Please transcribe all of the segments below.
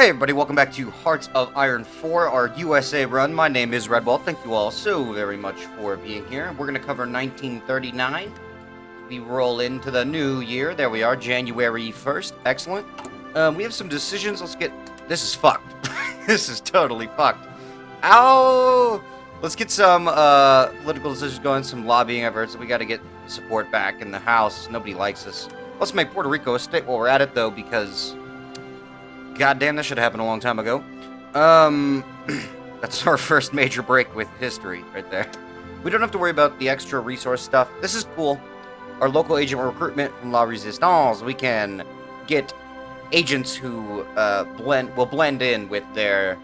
Hey everybody, welcome back to Hearts of Iron 4, our USA run. My name is Redwall. Thank you all so very much for being here. We're going to cover 1939. We roll into the new year. There we are, January 1st. Excellent. We have some decisions. Let's get... This is fucked. This is totally fucked. Ow! Let's get some political decisions going, some lobbying efforts. We got to get support back in the House. Nobody likes us. Let's make Puerto Rico a state while we're at it, though, because... Goddamn, this should have happened a long time ago. That's our first major break with history right there. We don't have to worry about the extra resource stuff. This is cool. Our local agent recruitment from La Résistance, we can get agents who will blend in with their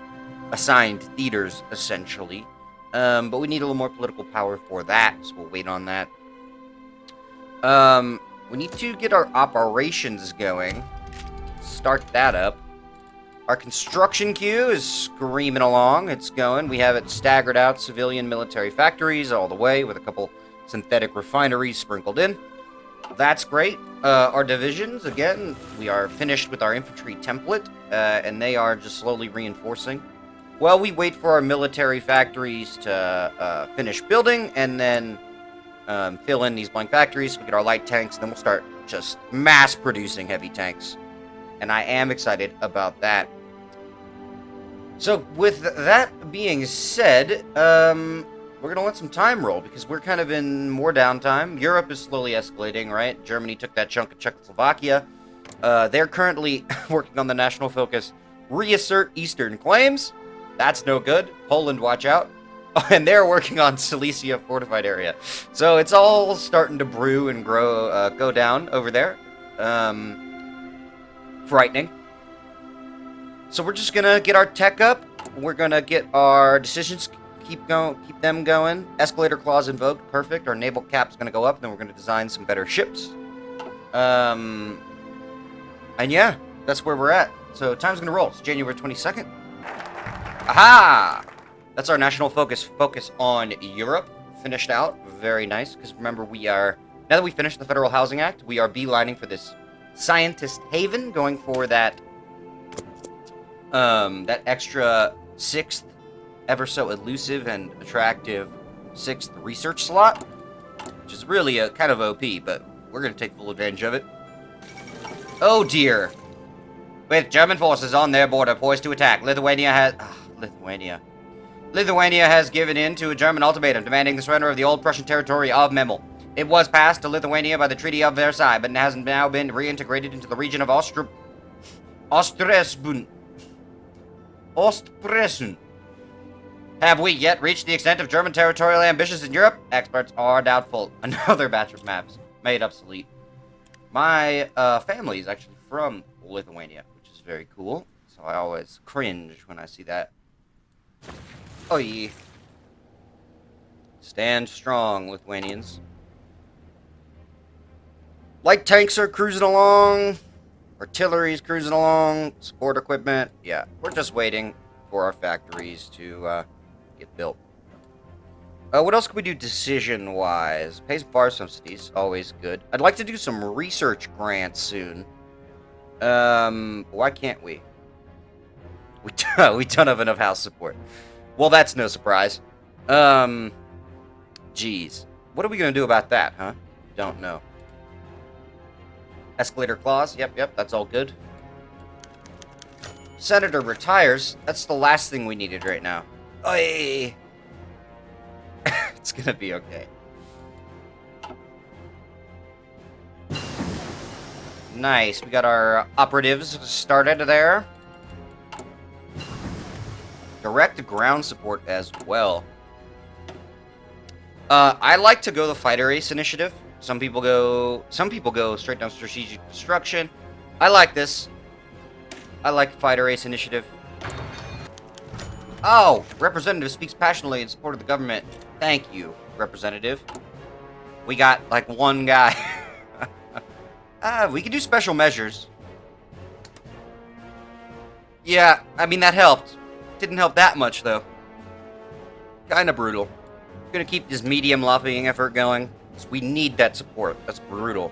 assigned theaters, essentially. But we need a little more political power for that, so we'll wait on that. We need to get our operations going. Start that up. Our construction queue is screaming along. It's going. We have it staggered out, civilian military factories all the way with a couple synthetic refineries sprinkled in. That's great. Our divisions, again, we are finished with our infantry template, and they are just slowly reinforcing. Well, we wait for our military factories to finish building, and then fill in these blank factories. We get our light tanks, and then we'll start just mass producing heavy tanks. And I am excited about that. So, with that being said, we're going to let some time roll, because we're kind of in more downtime. Europe is slowly escalating, right? Germany took that chunk of Czechoslovakia. They're currently working on the national focus, reassert Eastern claims. That's no good. Poland, watch out. And they're working on Silesia fortified area. So, it's all starting to brew and grow, go down over there. Frightening. So we're just gonna get our tech up. We're gonna get our decisions, keep them going. Escalator clause invoked, perfect. Our naval cap's gonna go up. Then we're gonna design some better ships. And yeah, that's where we're at. So time's gonna roll. It's January 22nd. Aha! That's our national focus. Focus on Europe. Finished out. Very nice. Because remember, we are, now that we finished the Federal Housing Act, we are beelining for this Scientist Haven, going for that that extra 6th, ever so elusive and attractive 6th research slot, which is really a kind of OP, but we're going to take full advantage of it. Oh dear. With German forces on their border poised to attack, Lithuania has given in to a German ultimatum demanding the surrender of the old Prussian territory of Memel. It was passed to Lithuania by the Treaty of Versailles, but it has now been reintegrated into the region of Ostpreußen. Have we yet reached the extent of German territorial ambitions in Europe? Experts are doubtful. Another batch of maps made obsolete. My family is actually from Lithuania, which is very cool. So I always cringe when I see that. Oi. Stand strong, Lithuanians. Light tanks are cruising along. Artillery's cruising along. Support equipment. Yeah, we're just waiting for our factories to get built. What else can we do decision-wise? Pay some bar subsidies. Always good. I'd like to do some research grants soon. Why can't we? We don't have enough house support. Well, that's no surprise. Geez. What are we going to do about that, huh? Don't know. Escalator clause. Yep, that's all good. Senator retires. That's the last thing we needed right now. Oy! It's gonna be okay. Nice. We got our operatives started there. Direct ground support as well. I like to go the fighter ace initiative. Some people go straight down strategic destruction. I like this. I like fighter ace initiative. Oh, representative speaks passionately in support of the government. Thank you, representative. We got like one guy. We could do special measures. Yeah, I mean that helped. Didn't help that much though. Kinda brutal. Gonna keep this medium lobbying effort going. We need that support. That's brutal.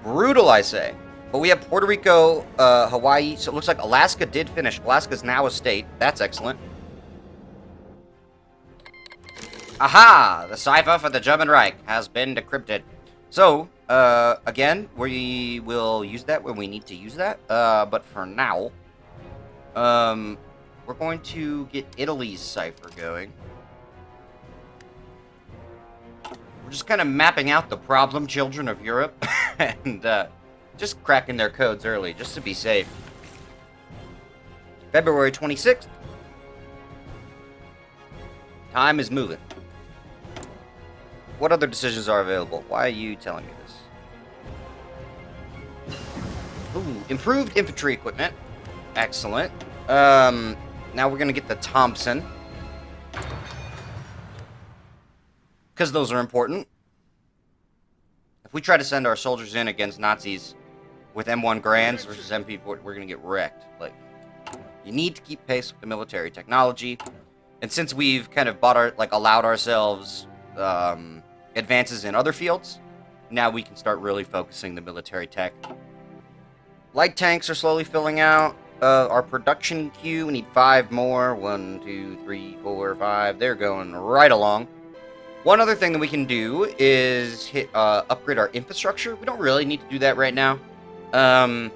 Brutal, I say. But we have Puerto Rico, Hawaii, so it looks like Alaska did finish. Alaska's now a state. That's excellent. Aha! The cipher for the German Reich has been decrypted. So, again, we will use that when we need to use that. But for now, we're going to get Italy's cipher going. We're just kind of mapping out the problem children of Europe and just cracking their codes early, just to be safe. February 26th. Time is moving. What other decisions are available? Why are you telling me this? Ooh, improved infantry equipment. Excellent. Now we're going to get the Thompson. Because those are important. If we try to send our soldiers in against Nazis with M1 Grands versus MP, we're going to get wrecked. Like, you need to keep pace with the military technology. And since we've kind of allowed ourselves advances in other fields, now we can start really focusing the military tech. Light tanks are slowly filling out. Our production queue, we need 5 more. 1, 2, 3, 4, 5. They're going right along. One other thing that we can do is upgrade our infrastructure. We don't really need to do that right now. And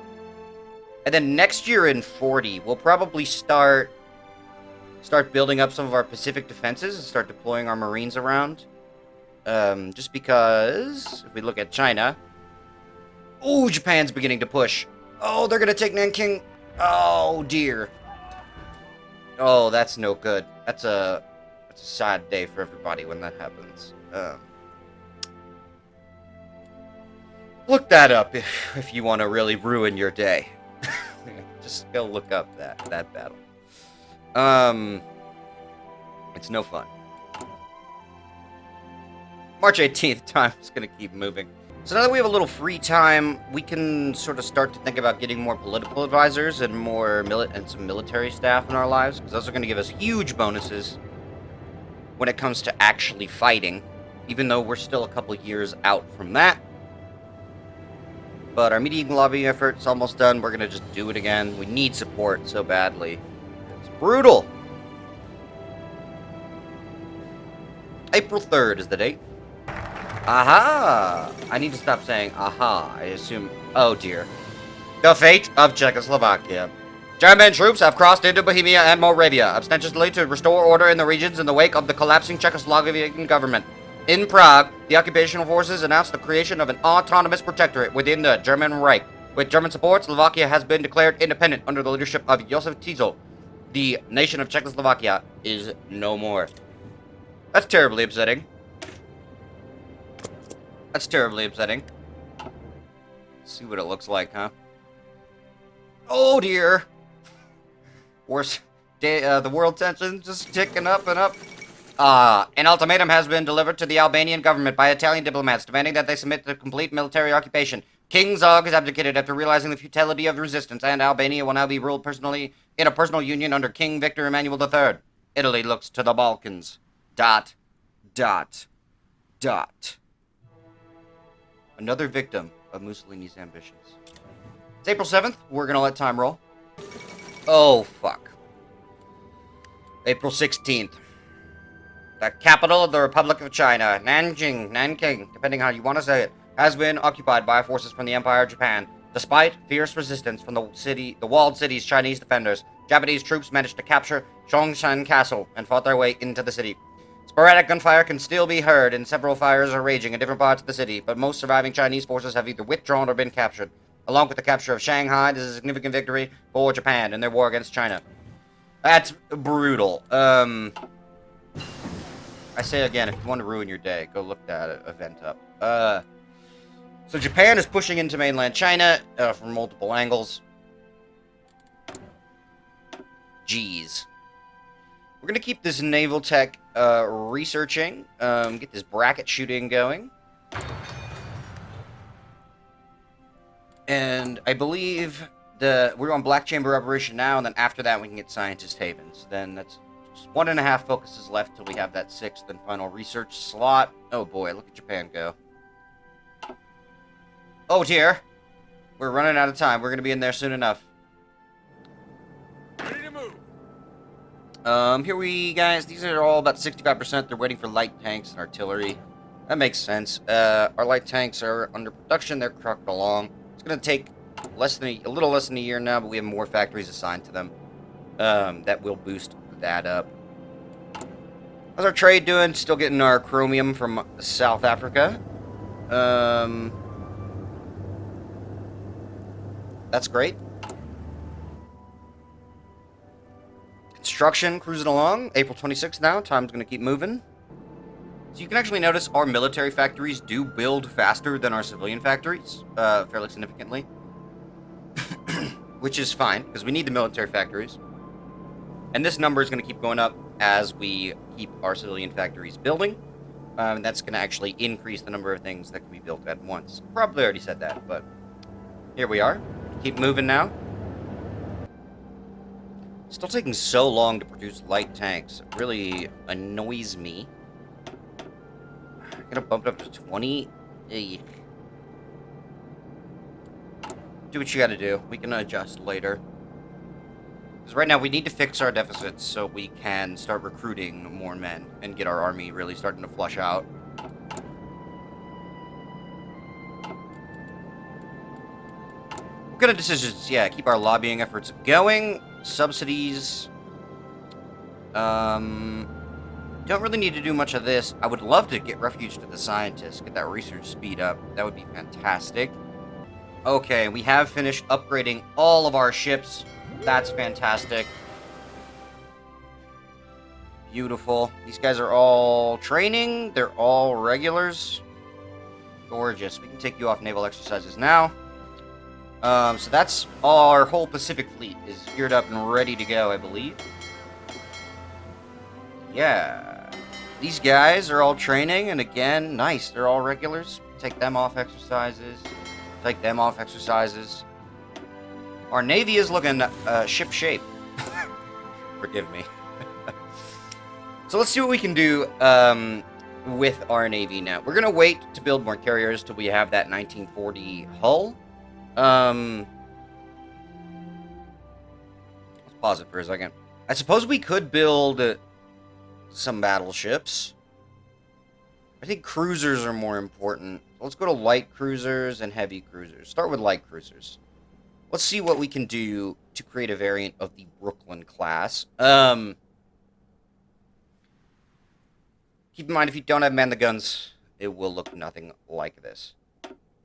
then next year in 40, we'll probably start building up some of our Pacific defenses and start deploying our Marines around. Just because, if we look at China... Ooh, Japan's beginning to push. Oh, they're gonna take Nanking. Oh, dear. Oh, that's no good. That's a sad day for everybody when that happens. Look that up if you want to really ruin your day. Just go look up that battle. It's no fun. March 18th, time is going to keep moving. So now that we have a little free time, we can sort of start to think about getting more political advisors and some military staff in our lives, because those are going to give us huge bonuses when it comes to actually fighting, even though we're still a couple years out from that. But our meeting lobbying effort's almost done. We're going to just do it again. We need support so badly. It's brutal. April 3rd is the date. Aha! I need to stop saying aha. I assume... Oh, dear. The fate of Czechoslovakia. German troops have crossed into Bohemia and Moravia, ostensibly to restore order in the regions in the wake of the collapsing Czechoslovakian government. In Prague, the occupational forces announced the creation of an autonomous protectorate within the German Reich. With German support, Slovakia has been declared independent under the leadership of Josef Tiso. The nation of Czechoslovakia is no more. That's terribly upsetting. That's terribly upsetting. Let's see what it looks like, huh? Oh, dear. Worse. The world tension just ticking up and up. An ultimatum has been delivered to the Albanian government by Italian diplomats, demanding that they submit to complete military occupation. King Zog has abdicated after realizing the futility of resistance, and Albania will now be ruled personally in a personal union under King Victor Emmanuel III. Italy looks to the Balkans. ... Another victim of Mussolini's ambitions. It's April 7th. We're going to let time roll. Oh, fuck. April 16th. The capital of the Republic of China, Nanking, depending how you want to say it, has been occupied by forces from the Empire of Japan. Despite fierce resistance from the walled city's Chinese defenders, Japanese troops managed to capture Zhongshan Castle and fought their way into the city. Sporadic gunfire can still be heard, and several fires are raging in different parts of the city, but most surviving Chinese forces have either withdrawn or been captured. Along with the capture of Shanghai, this is a significant victory for Japan in their war against China. That's brutal. I say again, if you want to ruin your day, go look that event up. So Japan is pushing into mainland China from multiple angles. Jeez. We're going to keep this naval tech researching, get this bracket shooting going. And I believe we're on Black Chamber Operation now, and then after that we can get Scientist Havens. Then that's just 1.5 focuses left till we have that 6th and final research slot. Oh boy, look at Japan go. Oh dear. We're running out of time. We're going to be in there soon enough. Ready to move. Here we, guys, these are all about 65%. They're waiting for light tanks and artillery. That makes sense. Our light tanks are under production. They're trucking along. It's going to take a little less than a year now, but we have more factories assigned to them. That will boost that up. How's our trade doing? Still getting our chromium from South Africa. That's great. Construction cruising along. April 26th now. Time's going to keep moving. So you can actually notice our military factories do build faster than our civilian factories, fairly significantly. Which is fine, because we need the military factories. And this number is going to keep going up as we keep our civilian factories building. That's going to actually increase the number of things that can be built at once. Probably already said that, but here we are. Keep moving now. Still taking so long to produce light tanks. It really annoys me. I'm gonna bump it up to 20. Ugh. Do what you gotta do. We can adjust later. Because right now we need to fix our deficits so we can start recruiting more men and get our army really starting to flush out. What kind of decisions? Yeah, keep our lobbying efforts going. Subsidies. Don't really need to do much of this. I would love to get refuge to the scientists, get that research speed up. That would be fantastic. Okay, we have finished upgrading all of our ships. That's fantastic. Beautiful. These guys are all training. They're all regulars. Gorgeous. We can take you off naval exercises now. So that's our whole Pacific fleet is geared up and ready to go, I believe. Yeah. These guys are all training, and again, nice. They're all regulars. Take them off exercises. Take them off exercises. Our Navy is looking ship shape. Forgive me. So let's see what we can do with our Navy now. We're going to wait to build more carriers till we have that 1940 hull. Let's pause it for a second. I suppose we could build some battleships. I think cruisers are more important. Let's go to light cruisers and heavy cruisers. Start with light cruisers. Let's see what we can do to create a variant of the Brooklyn class. Keep in mind, if you don't have man the guns, it will look nothing like this.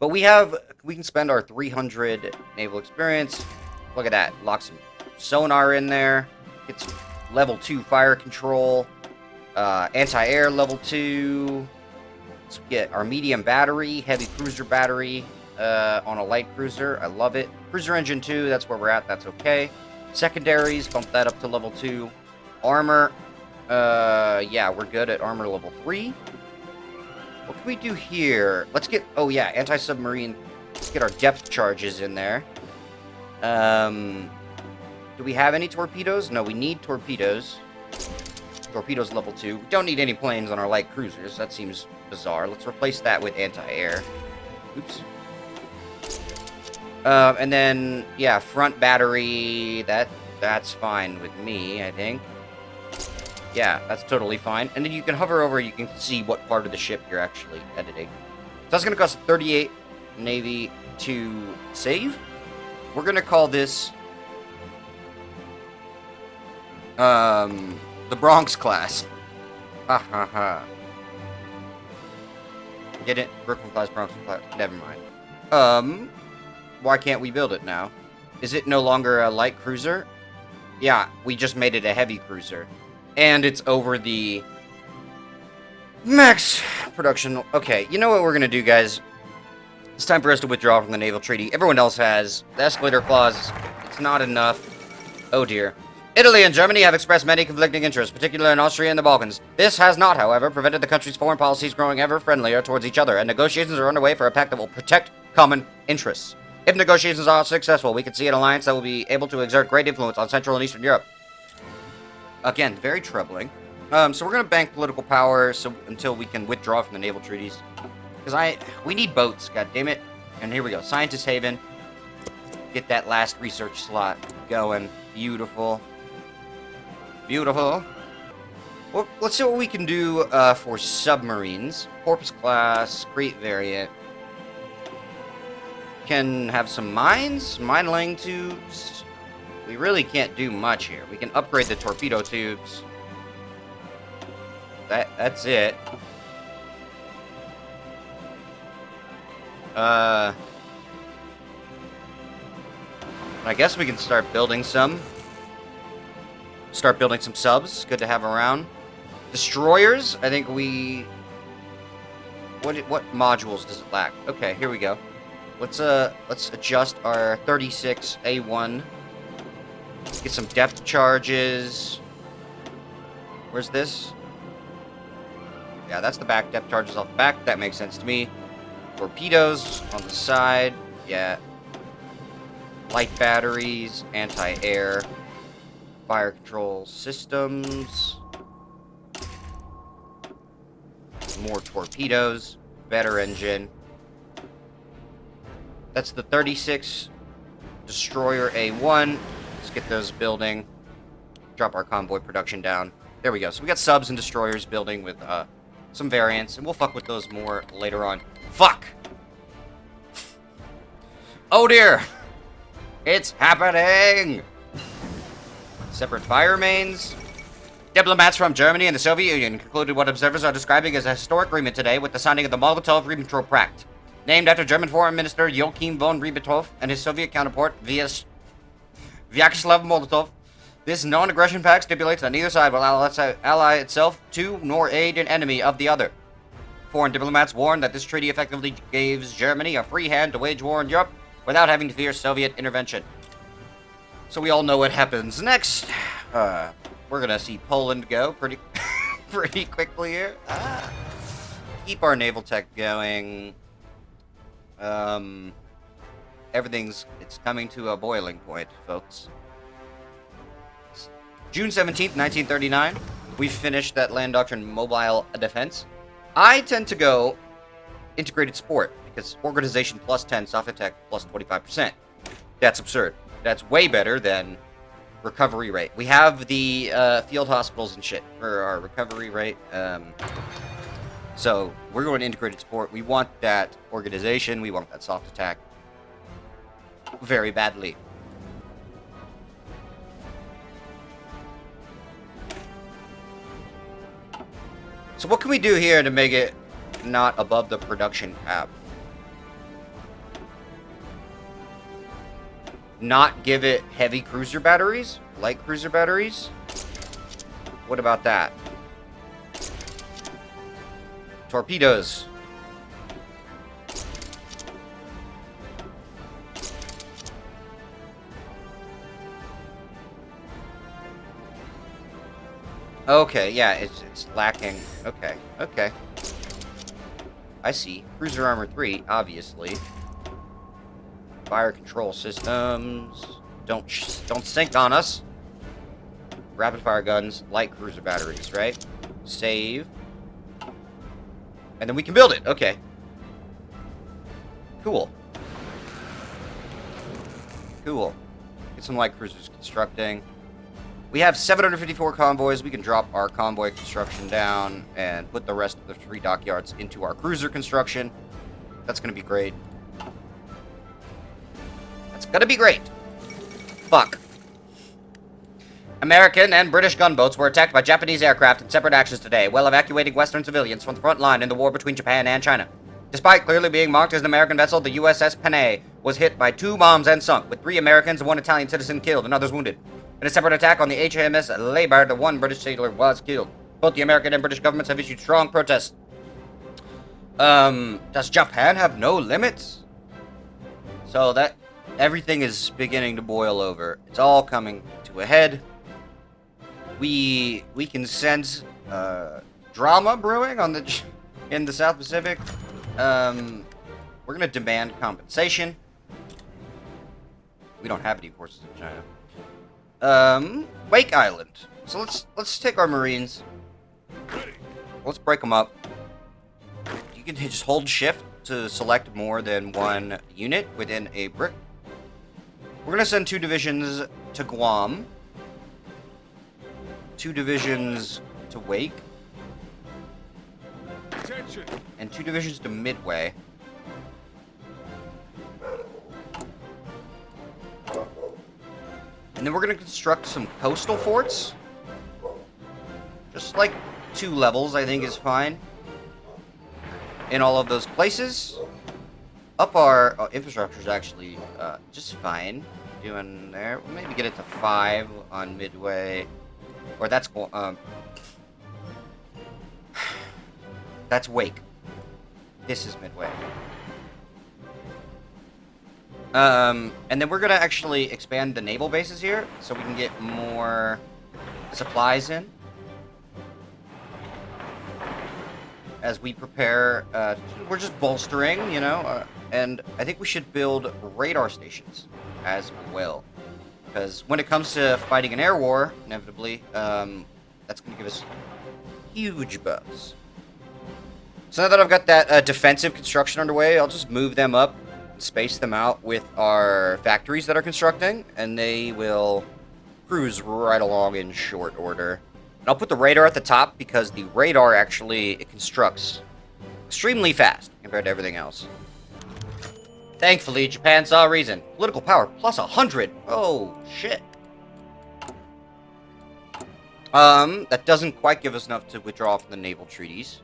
But we can spend our 300 naval experience. Look at that. Lock some sonar in there. Get some level 2 fire control. Anti-air level 2. Let's get our medium battery, heavy cruiser battery on a light cruiser. I love it. Cruiser engine 2, that's where we're at. That's okay. Secondaries, bump that up to level 2. Armor. Yeah, we're good at armor level 3. What can we do here? Let's get... Oh, yeah, anti-submarine. Let's get our depth charges in there. Do we have any torpedoes? No, we need torpedoes. Torpedoes level 2. We don't need any planes on our light cruisers. That seems bizarre. Let's replace that with anti-air. Oops. And then, yeah, front battery. That's fine with me, I think. Yeah, that's totally fine. And then you can hover over, you can see what part of the ship you're actually editing. So that's going to cost 38 Navy to save. We're going to call this the Bronx class. Ha ha ha. Get it? Brooklyn class, Bronx class. Never mind. Why can't we build it now? Is it no longer a light cruiser? Yeah, we just made it a heavy cruiser. And it's over the max production. Okay, you know what we're going to do, guys? It's time for us to withdraw from the Naval Treaty. Everyone else has. The escalator clause, it's not enough. Oh, dear. Italy and Germany have expressed many conflicting interests, particularly in Austria and the Balkans. This has not, however, prevented the countries' foreign policies growing ever friendlier towards each other, and negotiations are underway for a pact that will protect common interests. If negotiations are successful, we can see an alliance that will be able to exert great influence on Central and Eastern Europe. Again, very troubling. So we're going to bank political power until we can withdraw from the naval treaties. Because we need boats, god damn it. And here we go. Scientist Haven. Get that last research slot going. Beautiful. Beautiful. Well, let's see what we can do for submarines. Porpoise class, Crete variant. Can have some mines, mine laying tubes. We really can't do much here. We can upgrade the torpedo tubes. That's it. I guess we can start building some. Start building some subs. Good to have around. Destroyers, I think we... What modules does it lack? Okay, here we go. Let's adjust our 36A1. Get some depth charges. Where's this? Yeah, that's the back. Depth charges off the back. That makes sense to me. Torpedoes on the side. Yeah. Light batteries. Anti-air. Fire control systems. More torpedoes. Better engine. That's the 36 Destroyer A1. Let's get those building. Drop our convoy production down. There we go. So we got subs and destroyers building with some variants, and we'll fuck with those more later on. Fuck! Oh dear! It's happening! Separate fire mains. Diplomats from Germany and the Soviet Union concluded what observers are describing as a historic agreement today with the signing of the Molotov-Ribbentrop Pact, named after German Foreign Minister Joachim von Ribbentrop and his Soviet counterpart Vyacheslav Molotov. This non-aggression pact stipulates that neither side will ally itself to nor aid an enemy of the other. Foreign diplomats warned that this treaty effectively gives Germany a free hand to wage war in Europe without having to fear Soviet intervention. So we all know what happens next. We're gonna see Poland go pretty quickly here. Keep our naval tech going. It's coming to a boiling point, folks. June 17th, 1939, we finished that land doctrine mobile defense. I tend to go integrated support because organization plus 10, soft attack plus 25%. That's absurd. That's way better than recovery rate. We have the field hospitals and shit for our recovery rate. So we're going to integrated support. We want that organization. We want that soft attack very badly. So what can we do here to make it not above the production cap? Not give it heavy cruiser batteries? Light cruiser batteries? What about that? Torpedoes. Okay, yeah, it's lacking. Okay. I see. Cruiser armor 3, obviously. Fire control systems. Don't sink on us. Rapid fire guns, light cruiser batteries, right? Save. And then we can build it. Okay. Cool. Get some light cruisers constructing. We have 754 convoys. We can drop our convoy construction down and put the rest of the 3 dockyards into our cruiser construction. That's going to be great. Fuck. American and British gunboats were attacked by Japanese aircraft in separate actions today, while evacuating Western civilians from the front line in the war between Japan and China. Despite clearly being marked as an American vessel, the USS Panay was hit by 2 bombs and sunk, with 3 Americans and 1 Italian citizen killed and others wounded. In a separate attack on the HMS Labard, 1 British sailor was killed. Both the American and British governments have issued strong protests. Does Japan have no limits? So that everything is beginning to boil over. It's all coming to a head. We can sense drama brewing in the South Pacific. We're gonna demand compensation. We don't have any forces in China. Wake Island. So let's take our Marines. Let's break them up. You can just hold shift to select more than 1 unit within a brick. We're going to send 2 divisions to Guam. 2 divisions to Wake. Attention. And 2 divisions to Midway. And then we're going to construct some coastal forts. Just like 2 levels, I think, is fine. In all of those places. Up our infrastructure is actually just fine. Doing there. We'll maybe get it to 5 on Midway. Or that's that's Wake. This is Midway. And then we're gonna actually expand the naval bases here so we can get more supplies in as we prepare. We're just bolstering, you know, and I think we should build radar stations as well, because when it comes to fighting an air war, inevitably, that's gonna give us huge buffs. So now that I've got that defensive construction underway, I'll just move them up, space them out with our factories that are constructing, and they will cruise right along in short order. And I'll put the radar at the top because the radar actually it constructs extremely fast compared to everything else. Thankfully, Japan saw a reason. Political power plus 100. Oh, shit. That doesn't quite give us enough to withdraw from the naval treaties.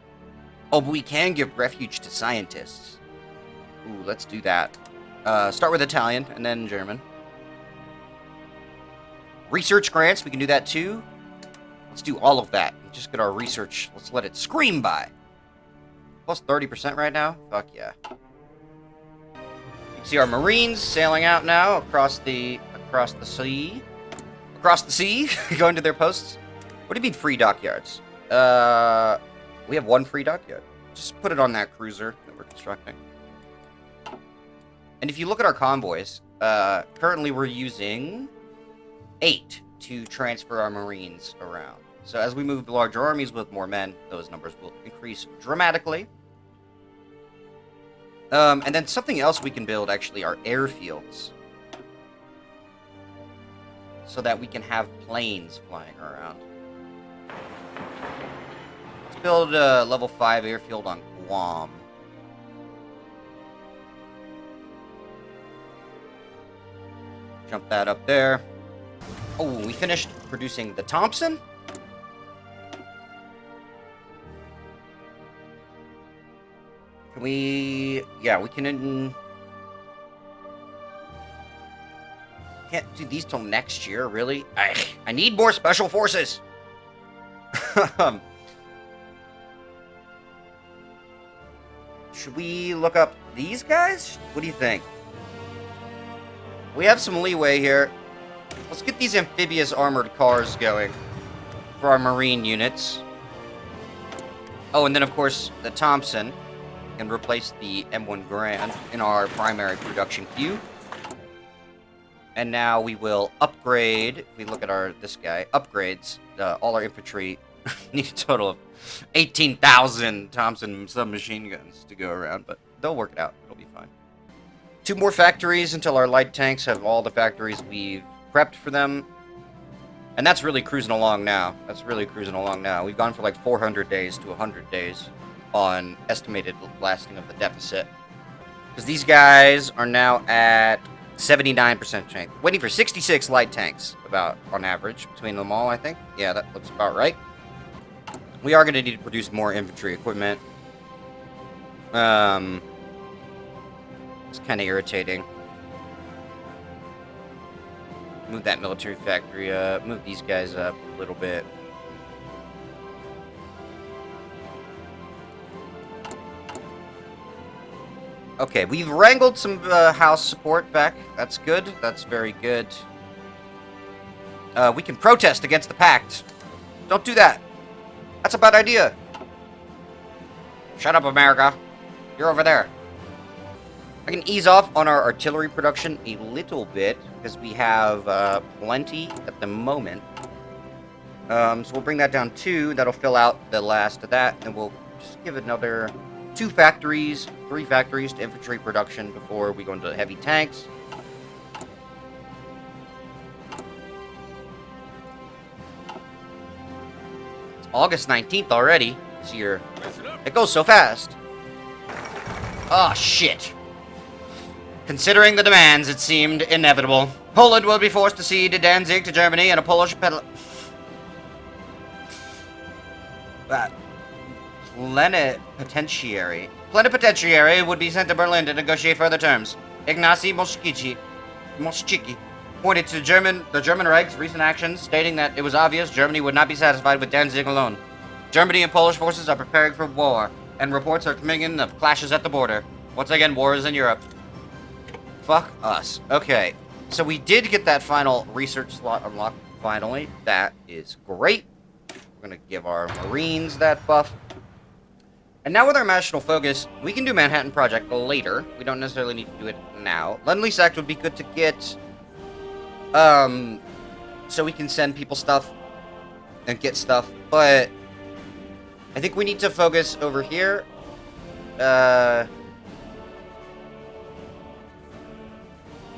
Oh, but we can give refuge to scientists. Ooh, let's do that. Start with Italian, and then German. Research grants, we can do that too. Let's do all of that. Just get our research. Let's let it scream by. Plus 30% right now? Fuck yeah. You can see our Marines sailing out now across the sea. Across the sea, going to their posts. What do you mean free dockyards? We have 1 free dockyard. Just put it on that cruiser that we're constructing. And if you look at our convoys, currently we're using 8 to transfer our Marines around. So as we move larger armies with more men, those numbers will increase dramatically. And then something else we can build, actually, are airfields. So that we can have planes flying around. Let's build a level 5 airfield on Guam. Jump that up there. Oh, we finished producing the Thompson. Can we... Yeah, we can... Can't do these till next year, really? I need more special forces! Should we look up these guys? What do you think? We have some leeway here. Let's get these amphibious armored cars going for our marine units. Oh, and then, of course, the Thompson can replace the M1 Grand in our primary production queue. And now we will upgrade. If we look at this guy, upgrades. All our infantry need a total of 18,000 Thompson submachine guns to go around, but they'll work it out. It'll be fine. 2 more factories until our light tanks have all the factories we've prepped for them. And that's really cruising along now. We've gone for like 400 days to 100 days on estimated lasting of the deficit. Because these guys are now at 79% strength. Waiting for 66 light tanks, about on average, between them all, I think. Yeah, that looks about right. We are going to need to produce more infantry equipment. It's kind of irritating. Move that military factory up. Move these guys up a little bit. Okay, we've wrangled some house support back. That's good. That's very good. We can protest against the pact. Don't do that. That's a bad idea. Shut up, America. You're over there. I can ease off on our artillery production a little bit because we have plenty at the moment. So we'll bring that down 2. That'll fill out the last of that, and we'll just give another 2 factories, 3 factories to infantry production before we go into heavy tanks. August 19th already. This year. It goes so fast. Oh, shit. Considering the demands, it seemed inevitable. Poland will be forced to cede Danzig to Germany and a Polish plenipotentiary would be sent to Berlin to negotiate further terms. Ignacy Moschicki pointed to the German Reich's recent actions, stating that it was obvious Germany would not be satisfied with Danzig alone. Germany and Polish forces are preparing for war, and reports are coming in of clashes at the border. Once again, war is in Europe. Fuck us. Okay, so we did get that final research slot unlocked finally. That is great. We're going to give our Marines that buff. And now with our national focus, we can do Manhattan Project later. We don't necessarily need to do it now. Lend-Lease Act would be good to get. So we can send people stuff and get stuff. But I think we need to focus over here.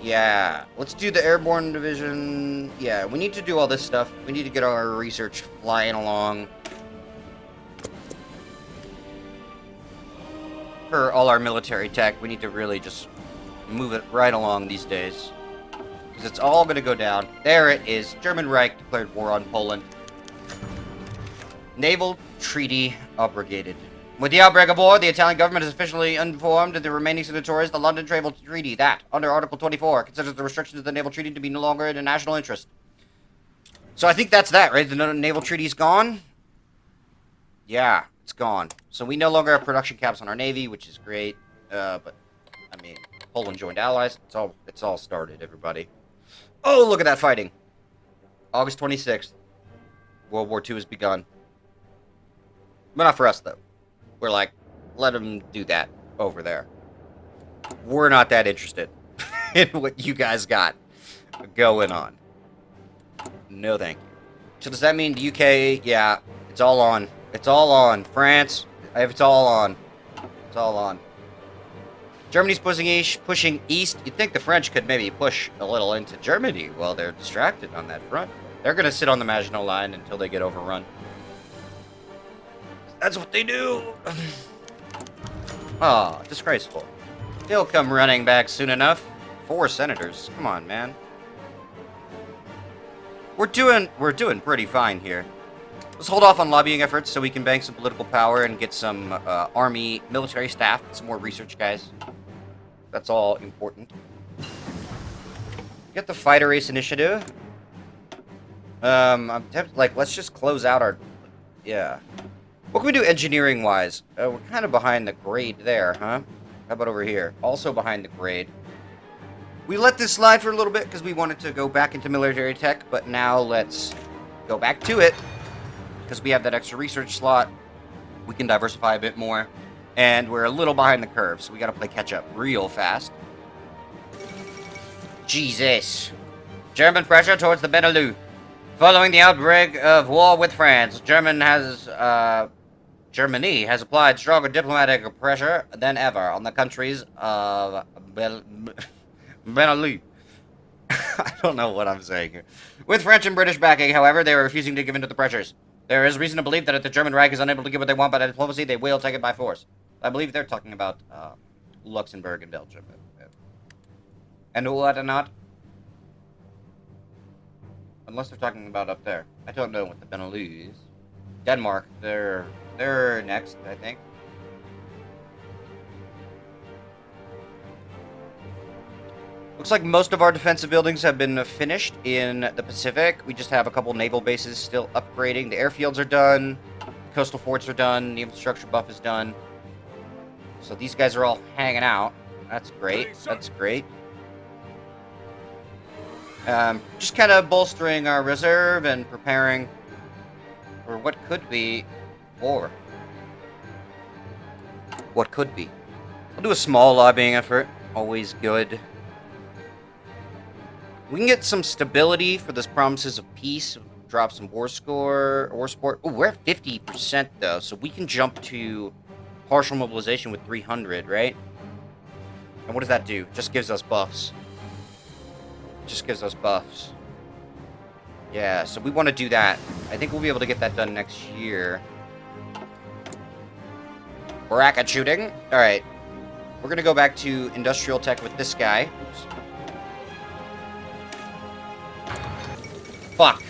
Yeah, let's do the Airborne Division. Yeah, we need to do all this stuff. We need to get our research flying along. For all our military tech, we need to really just move it right along these days. Because it's all going to go down. There it is. German Reich declared war on Poland. Naval Treaty abrogated. With the outbreak of war, the Italian government has officially informed the remaining signatories of the London Naval Treaty that, under Article 24, considers the restrictions of the Naval Treaty to be no longer in the national interest. So I think that's that, right? The Naval Treaty's gone? Yeah, it's gone. So we no longer have production caps on our Navy, which is great. But, I mean, Poland joined allies. It's all started, everybody. Oh, look at that fighting. August 26th. World War II has begun. But not for us, though. We're like, let them do that over there. We're not that interested in what you guys got going on. No thank you. So does that mean the UK? Yeah, it's all on. It's all on. France, it's all on. It's all on. Germany's pushing east. You'd think the French could maybe push a little into Germany while they're distracted on that front. They're going to sit on the Maginot Line until they get overrun. That's what they do. Oh, disgraceful. He'll come running back soon enough. 4 senators. Come on, man. We're doing pretty fine here. Let's hold off on lobbying efforts so we can bank some political power and get some army military staff, some more research guys. That's all important. Get the fighter race initiative. I'm tempted, like, let's just close out our, yeah. What can we do engineering-wise? We're kind of behind the grade there, huh? How about over here? Also behind the grade. We let this slide for a little bit because we wanted to go back into military tech, but now let's go back to it because we have that extra research slot. We can diversify a bit more, and we're a little behind the curve, so we got to play catch-up real fast. Jesus. German pressure towards the Benelux. Following the outbreak of war with France, Germany has applied stronger diplomatic pressure than ever on the countries of Benelux. I don't know what I'm saying here. With French and British backing, however, they are refusing to give in to the pressures. There is reason to believe that if the German Reich is unable to get what they want by diplomacy, they will take it by force. I believe they're talking about Luxembourg and Belgium. And what not? Unless they're talking about up there. I don't know what the Benelux is. Denmark, they're next, I think. Looks like most of our defensive buildings have been finished in the Pacific. We just have a couple naval bases still upgrading. The airfields are done. Coastal forts are done. The infrastructure buff is done. So these guys are all hanging out. That's great. That's great. Just kind of bolstering our reserve and preparing for what could be war. What could be. I'll do a small lobbying effort. Always good. We can get some stability for this promises of peace. Drop some war score, war support. Oh, we're at 50% though, so we can jump to partial mobilization with 300, right? And what does that do? Just gives us buffs. Just gives us buffs. Yeah, so we want to do that. I think we'll be able to get that done next year. Bracket shooting. Alright. We're going to go back to industrial tech with this guy. Oops. Fuck.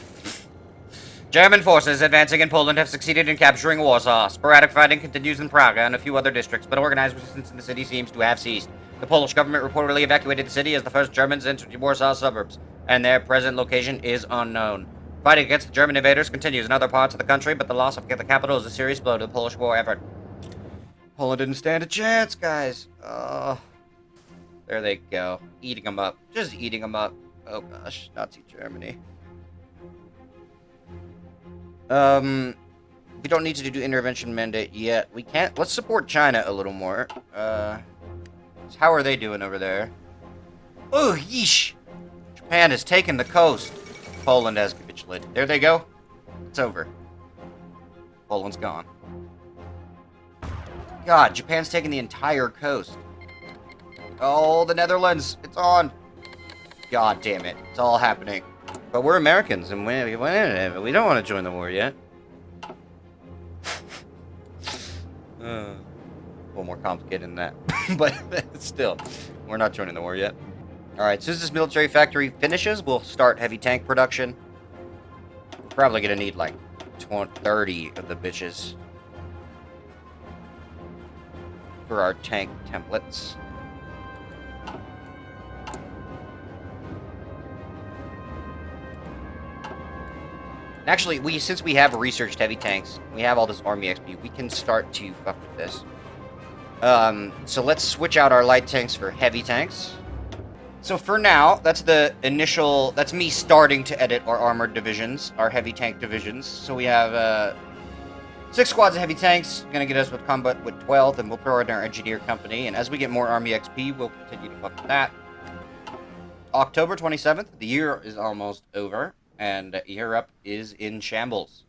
German forces advancing in Poland have succeeded in capturing Warsaw. Sporadic fighting continues in Praga and a few other districts, but organized resistance in the city seems to have ceased. The Polish government reportedly evacuated the city as the first Germans entered Warsaw suburbs, and their present location is unknown. Fighting against the German invaders continues in other parts of the country, but the loss of the capital is a serious blow to the Polish war effort. Poland didn't stand a chance, guys. Oh, there they go. Eating them up. Just eating them up. Oh gosh, Nazi Germany. We don't need to do intervention mandate yet. We can't. Let's support China a little more. How are they doing over there? Oh, yeesh. Japan has taken the coast. Poland has capitulated. There they go. It's over. Poland's gone. God, Japan's taking the entire coast. Oh, the Netherlands. It's on. God damn it. It's all happening. But we're Americans, and we don't want to join the war yet. A little more complicated than that. But still, we're not joining the war yet. Alright, as soon as this military factory finishes, we'll start heavy tank production. We're probably going to need like 30 of the bitches for our tank templates. Actually, since we have researched heavy tanks, we have all this army XP, we can start to fuck with this. So let's switch out our light tanks for heavy tanks. So for now, that's me starting to edit our armored divisions, our heavy tank divisions. So we have 6 squads of heavy tanks, gonna get us with combat with 12, and we'll throw in our engineer company. And as we get more army XP, we'll continue to fuck with that. October 27th, the year is almost over. And Europe is in shambles.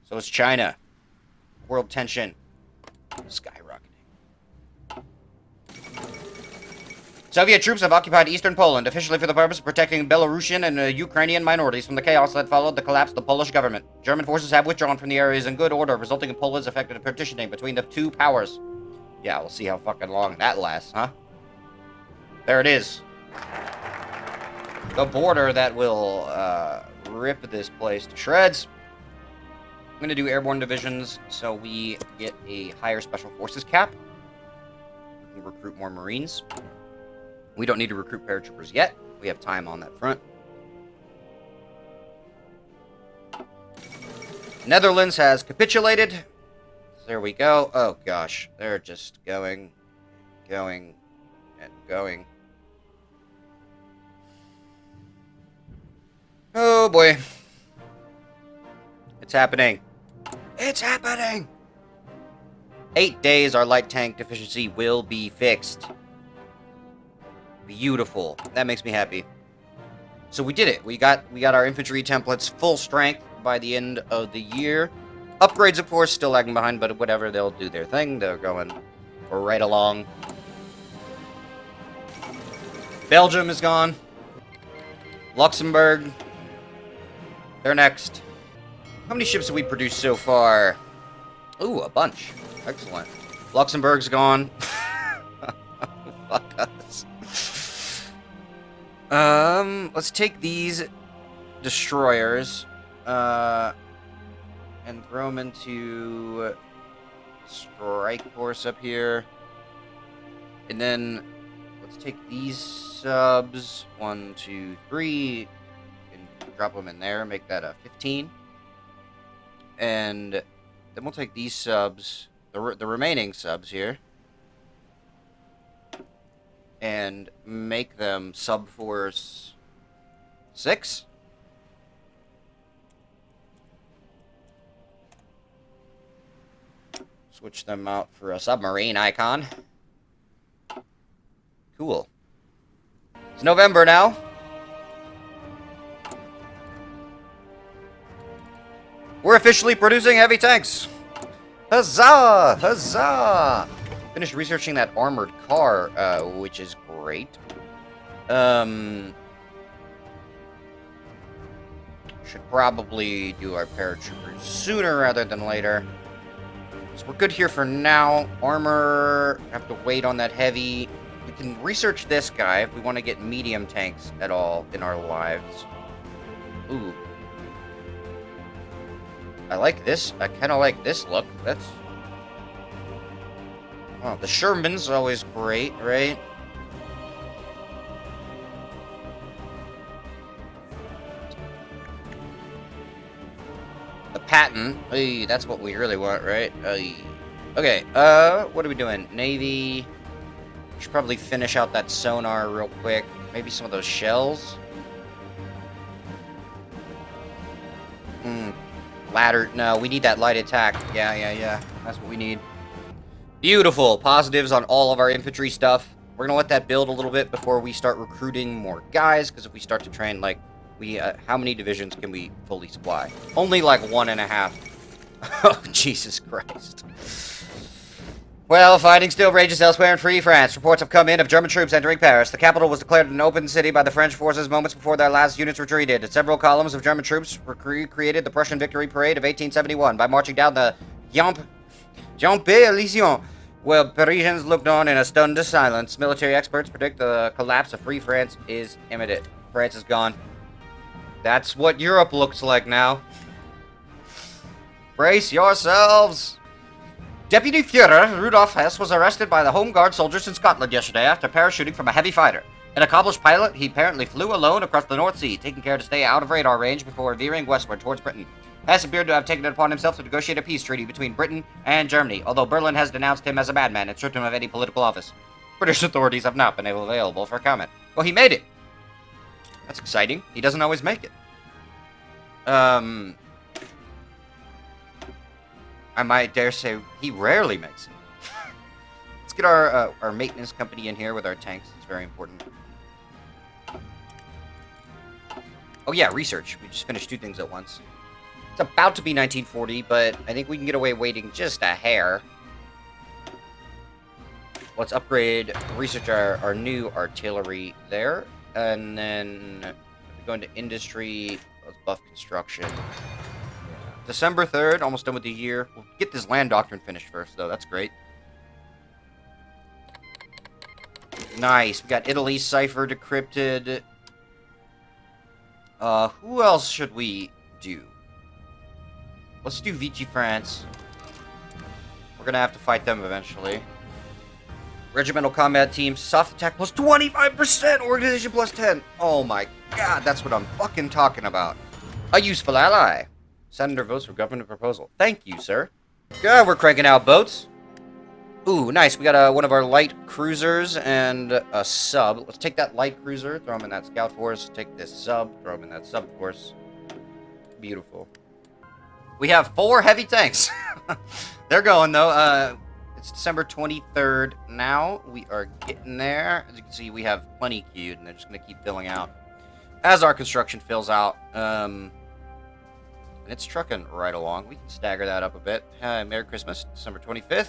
So is China. World tension skyrocketing. Soviet troops have occupied eastern Poland, officially for the purpose of protecting Belarusian and Ukrainian minorities from the chaos that followed the collapse of the Polish government. German forces have withdrawn from the areas in good order, resulting in Poland's effective partitioning between the two powers. Yeah, we'll see how fucking long that lasts, huh? There it is. The border that will rip this place to shreds. I'm going to do airborne divisions so we get a higher special forces cap. We can recruit more Marines. We don't need to recruit paratroopers yet. We have time on that front. Netherlands has capitulated. There we go. Oh gosh, they're just going, and going. Oh boy. It's happening. It's happening! 8 days, our light tank deficiency will be fixed. Beautiful. That makes me happy. So we did it. We got our infantry templates full strength by the end of the year. Upgrades, of course, still lagging behind, but whatever, they'll do their thing. They're going right along. Belgium is gone. Luxembourg. They're next. How many ships have we produced so far? Ooh, a bunch. Excellent. Luxembourg's gone. Fuck us. Let's take these destroyers, and throw them into strike force up here. And then let's take these subs, 1, 2, 3, and drop them in there, make that a 15. And then we'll take these subs, the remaining subs here, and make them sub force 6. Switch them out for a submarine icon. Cool. It's November now. We're officially producing heavy tanks. Huzzah! Huzzah! Finished researching that armored car, which is great. Should probably do our paratroopers sooner rather than later. So we're good here for now. Armor, have to wait on that heavy. We can research this guy if we want to get medium tanks at all in our lives. Ooh. I like this. I kind of like this look. That's... Oh, the Sherman's always great, right? The Patton. Hey, that's what we really want, right? Okay, what are we doing? Navy. We should probably finish out that sonar real quick. Maybe some of those shells. Ladder. No, we need that light attack. Yeah. That's what we need. Beautiful. Positives on all of our infantry stuff. We're gonna let that build a little bit before we start recruiting more guys, because if we start to train, like, how many divisions can we fully supply? Only, like, 1.5. Oh, Jesus Christ. Well, fighting still rages elsewhere in Free France. Reports have come in of German troops entering Paris. The capital was declared an open city by the French forces moments before their last units retreated. Several columns of German troops recreated the Prussian victory parade of 1871 by marching down the Champs-Élysées, where Parisians looked on in a stunned silence. Military experts predict the collapse of Free France is imminent. France is gone. That's what Europe looks like now. Brace yourselves! Deputy Führer Rudolf Hess was arrested by the Home Guard soldiers in Scotland yesterday after parachuting from a heavy fighter. An accomplished pilot, he apparently flew alone across the North Sea, taking care to stay out of radar range before veering westward towards Britain. Hess appeared to have taken it upon himself to negotiate a peace treaty between Britain and Germany, although Berlin has denounced him as a madman and stripped him of any political office. British authorities have not been available for comment. Well, he made it! That's exciting. He doesn't always make it. I might dare say he rarely makes it. Let's get our maintenance company in here with our tanks. It's very important. Oh yeah, research. We just finished 2 things at once. It's about to be 1940, but I think we can get away waiting just a hair. Let's upgrade, research our new artillery there. And then if we go into industry, let's buff construction. December 3rd, almost done with the year. We'll get this land doctrine finished first, though. That's great. Nice. We got Italy cipher decrypted. Who else should we do? Let's do Vichy France. We're gonna have to fight them eventually. Regimental combat team, soft attack plus 25%, organization plus 10. Oh my god, that's what I'm fucking talking about. A useful ally. Senator votes for government proposal. Thank you, sir. Good, we're cranking out boats. Ooh, nice. We got one of our light cruisers and a sub. Let's take that light cruiser, throw him in that scout force. Take this sub, throw him in that sub force. Beautiful. We have 4 heavy tanks. They're going, though. It's December 23rd now. We are getting there. As you can see, we have plenty queued, and they're just going to keep filling out as our construction fills out. And it's trucking right along. We can stagger that up a bit. Merry Christmas, December 25th.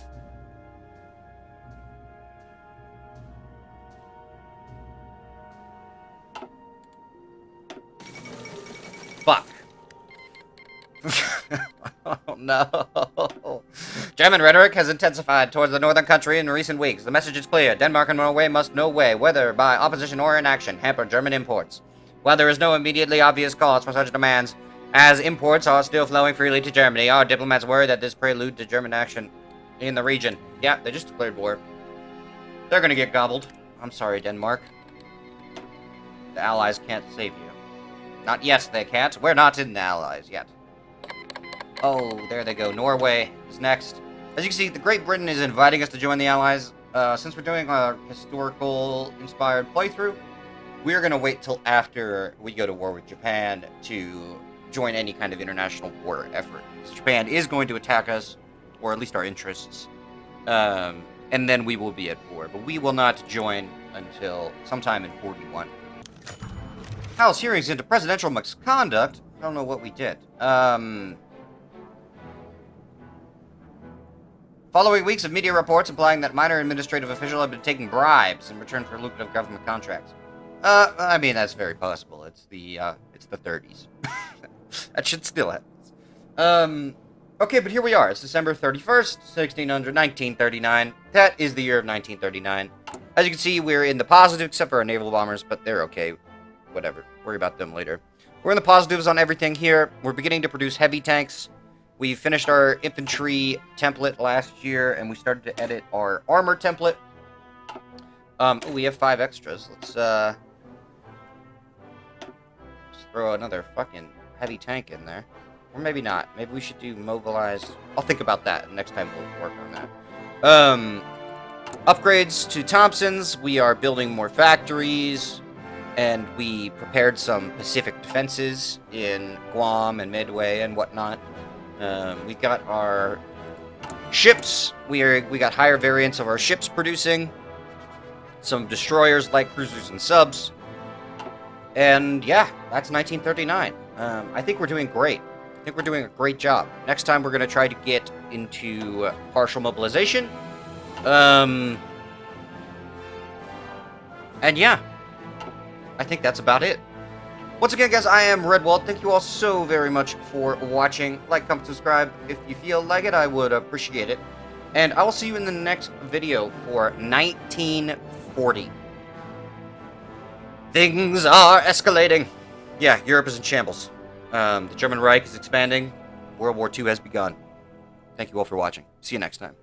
Fuck. Oh, no. German rhetoric has intensified towards the northern country in recent weeks. The message is clear. Denmark and Norway must no way, whether by opposition or inaction, hamper German imports. While there is no immediately obvious cause for such demands, as imports are still flowing freely to Germany, our diplomats worry that this prelude to German action in the region. Yeah, they just declared war. They're gonna get gobbled. I'm sorry, Denmark. The Allies can't save you. Not yet, they can't. We're not in the Allies yet. Oh, there they go. Norway is next. As you can see, the Great Britain is inviting us to join the Allies. Since we're doing our historical-inspired playthrough, we're gonna wait till after we go to war with Japan to join any kind of international war effort. So Japan is going to attack us, or at least our interests, and then we will be at war. But we will not join until sometime in 41. House hearings into presidential misconduct. I don't know what we did. Following weeks of media reports implying that minor administrative officials have been taking bribes in return for lucrative government contracts. I mean, that's very possible. It's the 30s. That shit still happens. Okay, but here we are. It's December 31st, 1939. That is the year of 1939. As you can see, we're in the positive, except for our naval bombers, but they're okay. Whatever. Worry about them later. We're in the positives on everything here. We're beginning to produce heavy tanks. We finished our infantry template last year, and we started to edit our armor template. We have 5 extras. Let's throw another fucking heavy tank in there. Or maybe not. Maybe we should do mobilized. I'll think about that. Next time we'll work on that. Upgrades to Thompsons. We are building more factories. And we prepared some Pacific defenses in Guam and Midway and whatnot. We got our ships. We got higher variants of our ships producing. Some destroyers, light cruisers, and subs. And yeah, that's 1939. I think we're doing great. I think we're doing a great job. Next time we're going to try to get into partial mobilization. And yeah, I think that's about it. Once again, guys, I am Redwald. Thank you all so very much for watching. Like, comment, subscribe. If you feel like it, I would appreciate it. And I will see you in the next video for 1940. Things are escalating. Yeah, Europe is in shambles. The German Reich is expanding. World War II has begun. Thank you all for watching. See you next time.